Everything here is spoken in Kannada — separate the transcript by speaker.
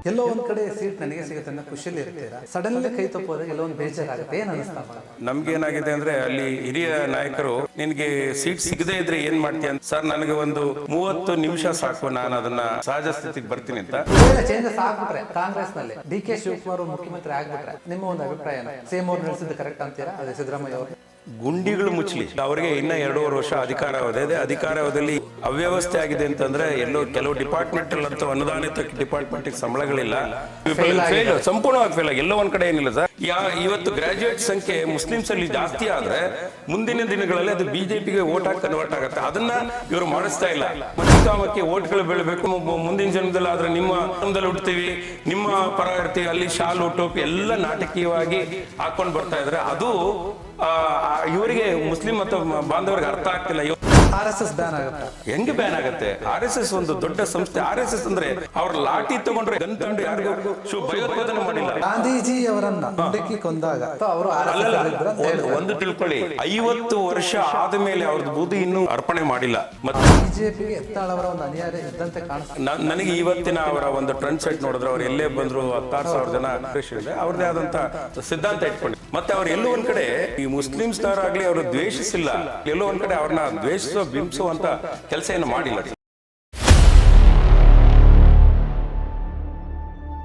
Speaker 1: ಎಲ್ಲೋ ಒಂದ್ ಕಡೆ ಸೀಟ್ ನನಗೆ ಸಿಗುತ್ತೆ ಅನ್ನೋ ಖುಷಿಯಲ್ಲಿ ಇರ್ತೀರಾ, ಸಡನ್ಲಿ ಕೈ ತಪ್ಪೋದಾಗ ಎಲ್ಲೋ ಒಂದು ಬೇಜಾರಾಗುತ್ತೆ. ಏನ್ ಅನಿಸ್ತಾ?
Speaker 2: ನಮ್ಗೇನಾಗಿದೆ ಅಂದ್ರೆ ಅಲ್ಲಿ ಹಿರಿಯ ನಾಯಕರು ನಿನ್ಗೆ ಸೀಟ್ ಸಿಗದೆ ಇದ್ರೆ ಏನ್ ಮಾಡ್ತೀಯ ಅಂತ, ಸರ್ ನನಗೆ ಒಂದು 30 ನಿಮಿಷ ಸಾಕು, ನಾನು ಅದನ್ನ ಸಹಜ ಸ್ಥಿತಿಗೆ ಬರ್ತೀನಿ ಅಂತ.
Speaker 1: ಚೇಂಜಸ್ ಆಗ್ಬಿಟ್ರೆ ಕಾಂಗ್ರೆಸ್ ನಲ್ಲಿ ಡಿ ಕೆ ಶಿವಕುಮಾರ್ ಮುಖ್ಯಮಂತ್ರಿ ಆಗ್ಬಿಟ್ರೆ ನಿಮ್ಮ ಒಂದು ಅಭಿಪ್ರಾಯ ಸೇಮ್ ಅವ್ರು ನಡೆಸಿದ್ದು ಕರೆಕ್ಟ್ ಅಂತೀರಾ? ಅದೇ ಸಿದ್ದರಾಮಯ್ಯ ಅವರು
Speaker 2: ಗುಂಡಿಗಳು ಮುಚ್ಚಲಿ, ಅವರಿಗೆ ಇನ್ನ 2.5 ವರ್ಷ ಅಧಿಕಾರಾವಧಿ ಇದೆ. ಅಧಿಕಾರಾವಧಿಯಲ್ಲಿ ಅವ್ಯವಸ್ಥೆ ಆಗಿದೆ ಅಂತಂದ್ರೆ ಎಲ್ಲೋ ಕೆಲವು ಡಿಪಾರ್ಟ್ಮೆಂಟ್ ಅಂತೂ ಅನುದಾನಿತ ಡಿಪಾರ್ಟ್ಮೆಂಟ್ ಸಂಬಳಗಳಿಲ್ಲ, ಸಂಪೂರ್ಣವಾಗಿ ಫೇಲ್ ಆಗಿ ಎಲ್ಲೋ ಒಂದ್ ಕಡೆ ಏನಿಲ್ಲ ಸರ್. ಇವತ್ತು ಗ್ರಾಜುಯೇಟ್ ಸಂಖ್ಯೆ ಮುಸ್ಲಿಮ್ಸ್ ಅಲ್ಲಿ ಜಾಸ್ತಿ ಆದ್ರೆ ಮುಂದಿನ ದಿನಗಳಲ್ಲಿ ಅದು ಬಿಜೆಪಿಗೆ ವೋಟ್ ಹಾಕಿ ಕನ್ವರ್ಟ್ ಆಗುತ್ತೆ. ಅದನ್ನ ಇವರು ಮಾಡಿಸ್ತಾ ಇಲ್ಲ. ಕಾಮಕ್ಕೆ ಓಟ್ಗಳು ಬೀಳಬೇಕು, ಮುಂದಿನ ಜನ್ಮದಲ್ಲಿ ಆದ್ರೆ ನಿಮ್ಮ ಜನ್ಮದಲ್ಲಿ ಹುಡ್ತೀವಿ, ನಿಮ್ಮ ಪರ ಇರ್ತೀವಿ, ಅಲ್ಲಿ ಶಾಲು ಟೋಪಿ ಎಲ್ಲ ನಾಟಕೀಯವಾಗಿ ಹಾಕೊಂಡು ಬರ್ತಾ ಇದ್ರೆ ಅದು ಇವರಿಗೆ ಮುಸ್ಲಿಂ ಅಥವಾ ಬಾಂಧವರಿಗೆ ಅರ್ಥ ಆಗ್ತಿಲ್ಲ.
Speaker 1: RSS ಬ್ಯಾನ್ ಆಗುತ್ತೆ.
Speaker 2: ಹೆಂಗೆ ಬ್ಯಾನ್ ಆಗುತ್ತೆ? RSS ಒಂದು ದೊಡ್ಡ ಸಂಸ್ಥೆ. RSS ಅಂದ್ರೆ ಅವ್ರ ಲಾಠಿ ತಗೊಂಡ್ರೆ ಗಂತಂಡು ಯಾರಿಗೂ ಭಯೋತ್ಪಾದನೆ ಮಾಡಿಲ್ಲ.
Speaker 1: ಗಾಂಧೀಜಿ ಅವರನ್ನ ಹುಡುಕಿ ಕೊಂದಾಗ ಅವರು
Speaker 2: ಒಂದು ತಿಳ್ಕೊಳ್ಳಿ, 50 ವರ್ಷ ಆದ ಮೇಲೆ ಅವ್ರದ್ದು ಬೂದಿ ಇನ್ನೂ ಅರ್ಪಣೆ ಮಾಡಿಲ್ಲ. ಮತ್ತೆ
Speaker 1: ಬಿಜೆಪಿಗೆ ಎತ್ತಾಳವರ ಒಂದು ಅನಿವಾರ್ಯ ಇದ್ದಂತೆ ಕಾಣಿಸ್ತದೆ
Speaker 2: ನನಗೆ. ಇವತ್ತಿನ ಅವರ ಒಂದು ಟ್ರೆಂಡ್ ಸೆಟ್ ನೋಡಿದ್ರೆ ಅವ್ರು ಎಲ್ಲೇ ಬಂದ್ರು 16,000 ಜನ ಅವ್ರದೇ ಆದಂತ ಸಿದ್ಧಾಂತ ಇಟ್ಕೊಂಡು, ಮತ್ತೆ ಅವ್ರು ಎಲ್ಲೋ ಒಂದ್ ಕಡೆ ಈ ಮುಸ್ಲಿಮ್ಸ್ ಆಗ್ಲಿ ಅವರು ದ್ವೇಷಿಸಿಲ್ಲ, ಎಲ್ಲೋ ಒಂದ್ ಕಡೆ ಅವ್ರನ್ನ ದ್ವೇಷಿಸೋ ಬಿಂಬಿಸುವಂತ ಕೆಲಸ ಏನು ಮಾಡಿಲ್ಲ.